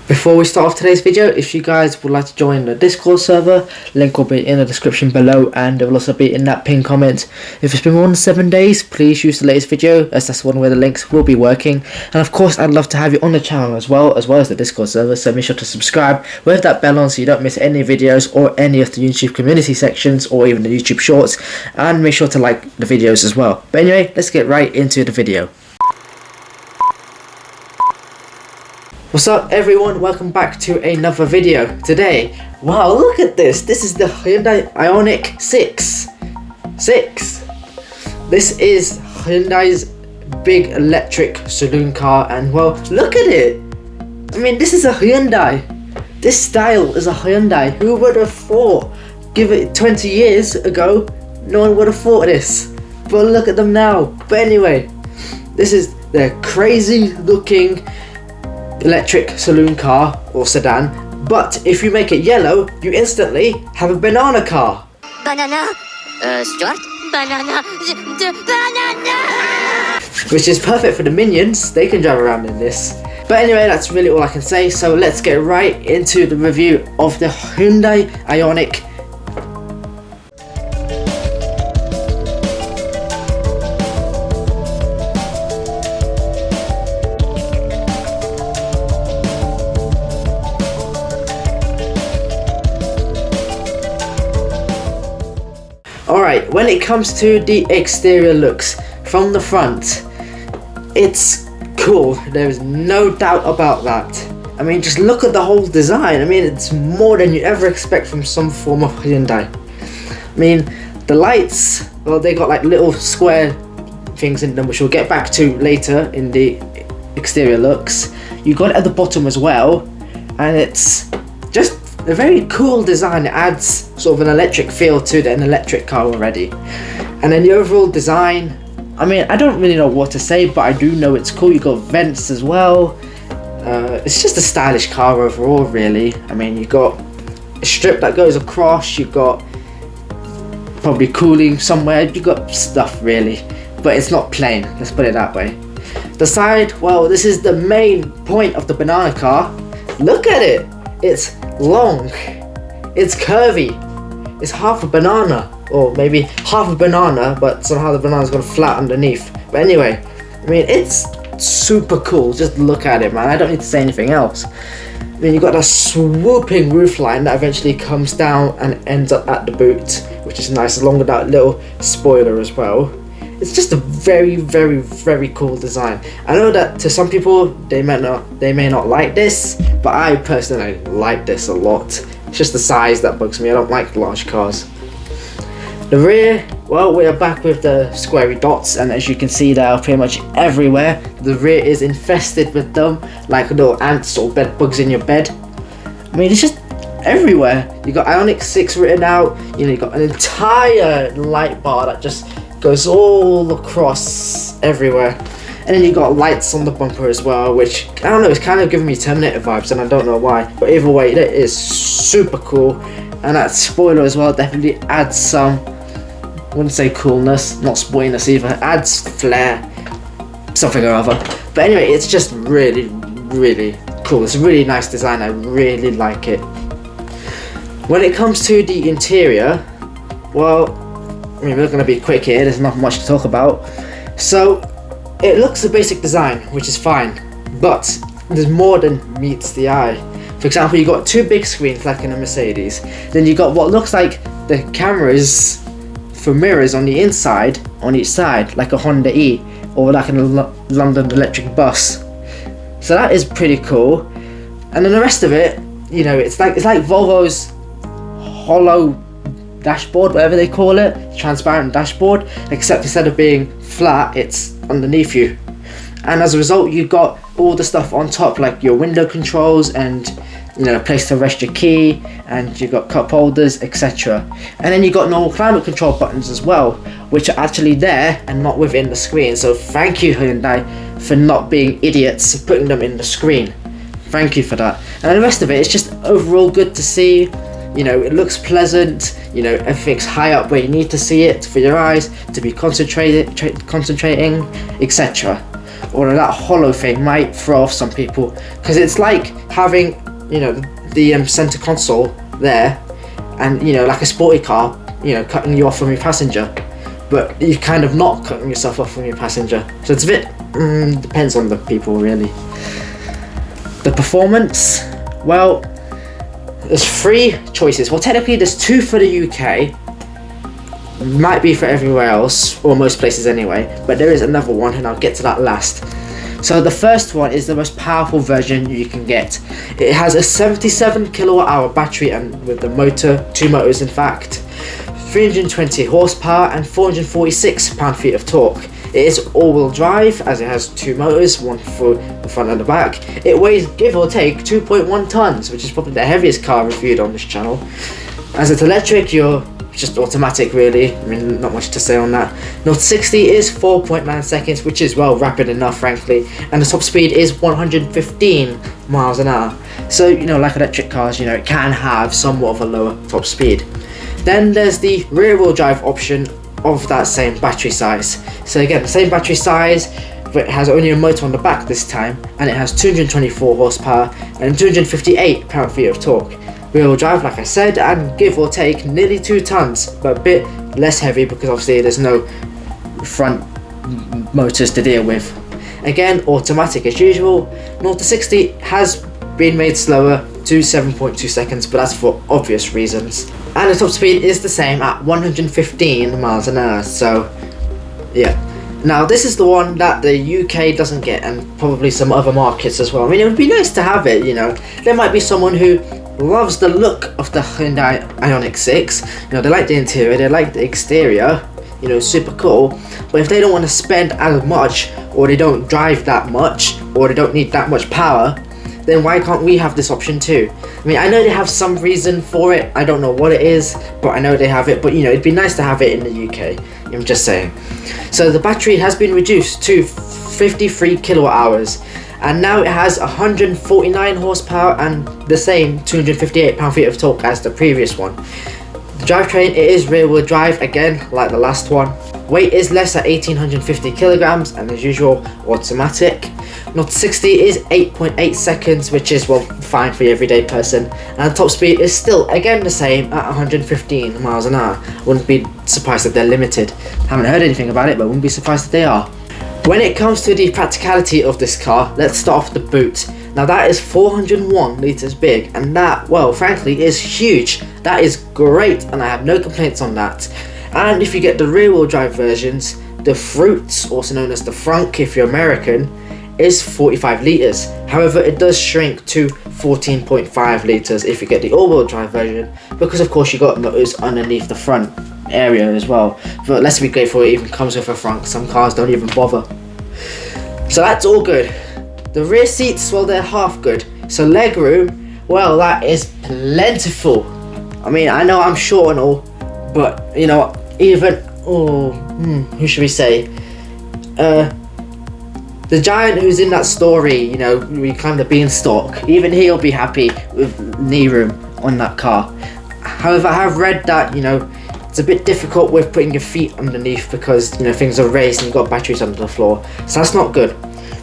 Before we start off today's video, if you guys would like to join the Discord server, link will be in the description below and it will also be in that pinned comment. If it's been more than 7 days, please use the latest video as that's one where the links will be working. And of course, I'd love to have you on the channel as well as the Discord server, so make sure to subscribe with that bell on so you don't miss any videos or any of the YouTube community sections or even the YouTube shorts, and make sure to like the videos as well. But anyway, let's get right into the video. What's up everyone, welcome back to another video. Today, wow, look at this. This is the Hyundai Ioniq 6. This is Hyundai's big electric saloon car, and well, look at it. I mean, this is a Hyundai. This style is a Hyundai. Who would have thought? Give it 20 years ago, no one would have thought of this. But look at them now. But anyway, this is the crazy looking electric saloon car or sedan, but if you make it yellow, you instantly have a banana car. Banana, Stuart? Banana. Which is perfect for the minions, they can drive around in this. But anyway, that's really all I can say, so let's get right into the review of the Hyundai Ioniq. Alright, when it comes to the exterior looks, from the front, it's cool, there is no doubt about that. I mean, just look at the whole design. I mean, it's more than you ever expect from some form of Hyundai. I mean, the lights, well, they got like little square things in them, which we'll get back to later in the exterior looks. You got it at the bottom as well, and it's just a very cool design. It adds sort of an electric feel to an electric car already. And then the overall design, I mean, I don't really know what to say, but I do know it's cool. You got vents as well. It's just a stylish car overall, really. I mean, you got a strip that goes across, you got probably cooling somewhere, you got stuff really, but it's not plain, let's put it that way. The side, well, this is the main point of the banana car. Look at it. It's long, it's curvy, it's half a banana, or maybe half a banana, but somehow the banana's gone flat underneath. But anyway, I mean, it's super cool. Just look at it, man. I don't need to say anything else. I mean, you've got a swooping roofline that eventually comes down and ends up at the boot, which is nice, along with that little spoiler as well. It's just a very, very, very cool design. I know that to some people they may not like this, but I personally like this a lot. It's just the size that bugs me. I don't like large cars. The rear, well, we are back with the squarey dots, and as you can see, they are pretty much everywhere. The rear is infested with them, like little ants or bed bugs in your bed. I mean, it's just everywhere. You got Ioniq 6 written out. You know, you got an entire light bar that just goes all across everywhere, and then you got lights on the bumper as well, which I don't know, it's kind of giving me Terminator vibes, and I don't know why, but either way, it is super cool. And that spoiler as well definitely adds some, I wouldn't say coolness, not spoiliness either, it adds flair, something or other. But anyway, it's just really, really cool. It's a really nice design. I really like it. When it comes to the interior, well, I mean, we're going to be quick here, there's not much to talk about. So, it looks a basic design, which is fine, but there's more than meets the eye. For example, you got two big screens like in a Mercedes. Then you got what looks like the cameras for mirrors on the inside, on each side, like a Honda E, or like in a London electric bus. So that is pretty cool. And then the rest of it, you know, it's like Volvo's hollow dashboard, whatever they call it, transparent dashboard, except instead of being flat, it's underneath you. And as a result, you've got all the stuff on top, like your window controls and, you know, a place to rest your key, and you've got cup holders, etc. And then you've got normal climate control buttons as well, which are actually there and not within the screen. So thank you, Hyundai, for not being idiots putting them in the screen. Thank you for that. And the rest of it, it's just overall good to see. You know, it looks pleasant, you know, everything's high up where you need to see it for your eyes to be concentrating, etc. or that hollow thing might throw off some people, because it's like having, you know, the center console there, and, you know, like a sporty car, you know, cutting you off from your passenger, but you're kind of not cutting yourself off from your passenger. So it's a bit, depends on the people really. The performance, well, there's 3 choices. Well, technically there's 2 for the UK, might be for everywhere else, or most places anyway, but there is another one, and I'll get to that last. So the first one is the most powerful version you can get. It has a 77 kilowatt hour battery, and with the motor, 2 motors in fact, 320 horsepower and 446 pound-feet of torque. It is all-wheel drive, as it has 2 motors, one for the front and the back. It weighs, give or take, 2.1 tons, which is probably the heaviest car reviewed on this channel. As it's electric, you're just automatic really, I mean, not much to say on that. 0 to 60 is 4.9 seconds, which is, well, rapid enough frankly, and the top speed is 115 miles an hour. So, you know, like electric cars, you know, it can have somewhat of a lower top speed. Then there's the rear-wheel drive option of that same battery size. So again, the same battery size, but it has only a motor on the back this time, and it has 224 horsepower and 258 pound-feet of torque. Rear-wheel drive, like I said, and give or take nearly 2 tons, but a bit less heavy because obviously there's no front motors to deal with. Again, automatic as usual. 0 to 60 has been made slower to 7.2 seconds, but that's for obvious reasons. And the top speed is the same at 115 miles an hour, so yeah. Now this is the one that the UK doesn't get, and probably some other markets as well. I mean, it would be nice to have it, you know. There might be someone who loves the look of the Hyundai Ioniq 6, you know, they like the interior, they like the exterior, you know, super cool, but if they don't want to spend as much, or they don't drive that much, or they don't need that much power, then why can't we have this option too? I mean, I know they have some reason for it, I don't know what it is, but I know they have it, but you know, it'd be nice to have it in the UK, I'm just saying. So the battery has been reduced to 53 kilowatt hours, and now it has 149 horsepower and the same 258 pound-feet of torque as the previous one. The drivetrain, it is rear-wheel drive again, like the last one. Weight is less at 1850 kilograms, and as usual, automatic. 0 to 60 is 8.8 seconds, which is, well, fine for the everyday person. And the top speed is still, again, the same at 115 miles an hour. Wouldn't be surprised if they're limited. Haven't heard anything about it, but wouldn't be surprised if they are. When it comes to the practicality of this car, let's start off the boot. Now that is 401 litres big, and that, well, frankly, is huge. That is great, and I have no complaints on that. And if you get the rear-wheel drive versions, the Fruit, also known as the Frunk if you're American, is 45 litres. However, it does shrink to 14.5 litres if you get the all-wheel drive version, because of course you got motors underneath the front area as well. But let's be grateful it even comes with a front. Some cars don't even bother. So that's all good. The rear seats, well, they're half good. So leg room, well, that is plentiful. I mean, I know I'm short and all, but you know, even, who should we say? The giant who's in that story, you know, we climbed the beanstalk, even he'll be happy with knee room on that car. However, I have read that, you know, it's a bit difficult with putting your feet underneath because, you know, things are raised and you've got batteries under the floor, so that's not good.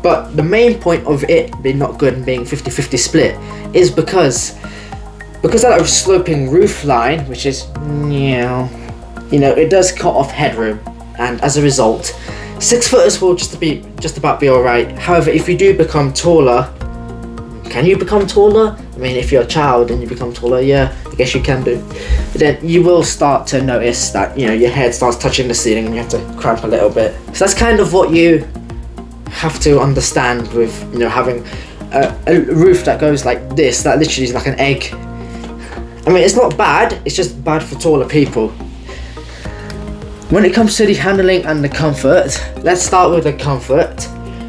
But the main point of it being not good and being 50-50 split is because of that sloping roof line, which is, you know, it does cut off headroom, and as a result, 6-footers will just about be alright. However, if you do become taller, can you become taller? I mean, if you're a child and you become taller, yeah, I guess you can do. But then you will start to notice that, you know, your head starts touching the ceiling and you have to cramp a little bit. So that's kind of what you have to understand with, you know, having a roof that goes like this, that literally is like an egg. I mean, it's not bad, it's just bad for taller people. When it comes to the handling and the comfort, let's start with the comfort.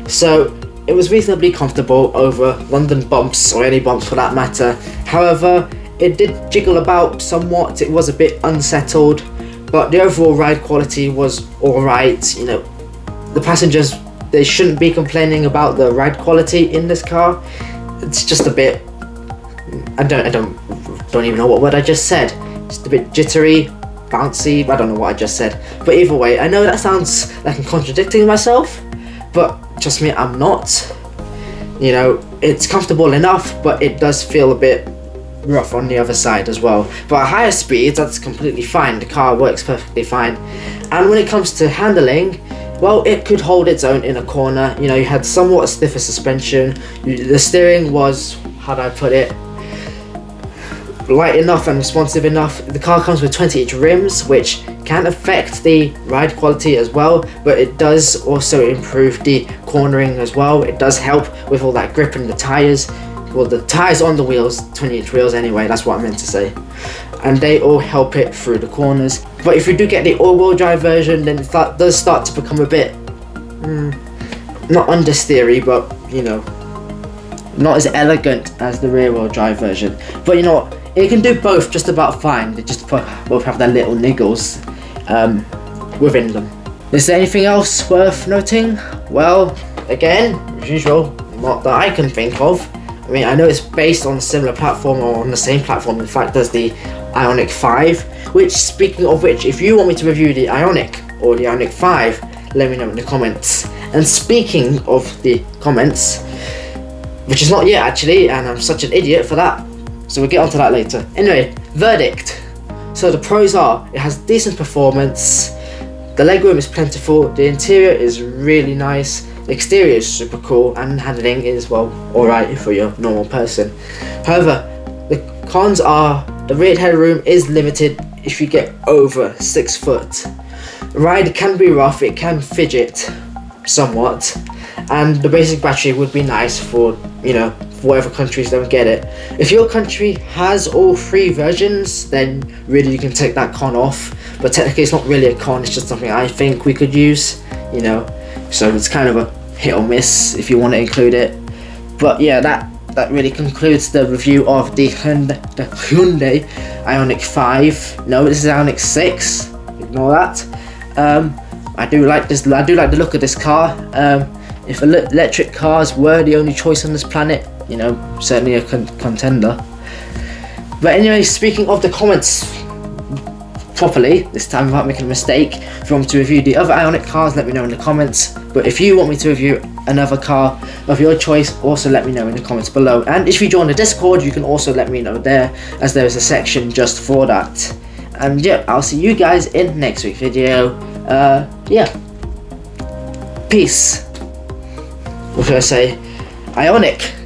So it was reasonably comfortable over London bumps, or any bumps for that matter. However, it did jiggle about somewhat, it was a bit unsettled, but the overall ride quality was alright. You know, the passengers, they shouldn't be complaining about the ride quality in this car. It's just a bit, I don't even know what word I just said. Just a bit jittery, bouncy, I don't know what I just said. But either way, I know that sounds like I'm contradicting myself, but trust me, I'm not. You know, it's comfortable enough, but it does feel a bit rough on the other side as well. But at higher speeds, that's completely fine. The car works perfectly fine. And when it comes to handling, well, it could hold its own in a corner. You know, you had somewhat stiffer suspension. The steering was, how do I put it, light enough and responsive enough. The car comes with 20-inch rims, which can affect the ride quality as well, but it does also improve the cornering as well. It does help with all that grip in the tires. Well, the tires on the wheels, 20-inch wheels anyway, that's what I meant to say. And they all help it through the corners. But if you do get the all-wheel drive version, then it does start to become a bit, not understeery, but, you know, not as elegant as the rear-wheel drive version. But you know what? It can do both just about fine. They just both have their little niggles within them. Is there anything else worth noting? Well, again, as usual, not that I can think of. I mean, I know it's based on a similar platform, or on the same platform, in fact, as the Ioniq 5. Which, speaking of which, if you want me to review the Ioniq or the Ioniq 5, let me know in the comments. And speaking of the comments, which is not yet actually, and I'm such an idiot for that, so we'll get onto that later. Anyway, verdict. So the pros are, it has decent performance, the legroom is plentiful, the interior is really nice, the exterior is super cool, and handling is, well, alright for your normal person. However, the cons are, the rear headroom is limited if you get over 6 foot. The ride can be rough, it can fidget somewhat, and the basic battery would be nice for, you know, whatever countries don't get it. If your country has all 3 versions, then really you can take that con off, but technically it's not really a con, it's just something I think we could use, you know, so it's kind of a hit or miss if you want to include it. But yeah, that really concludes the review of the Hyundai Ioniq 5. No, this is Ioniq 6, ignore that. I do like this. I do like the look of this car. If electric cars were the only choice on this planet, you know, certainly a contender. But anyway, speaking of the comments properly, this time without making a mistake, if you want me to review the other Ioniq cars, let me know in the comments. But if you want me to review another car of your choice, also let me know in the comments below. And if you join the Discord, you can also let me know there, as there is a section just for that. And yeah, I'll see you guys in next week's video. Yeah. Peace. What should I say? Ioniq.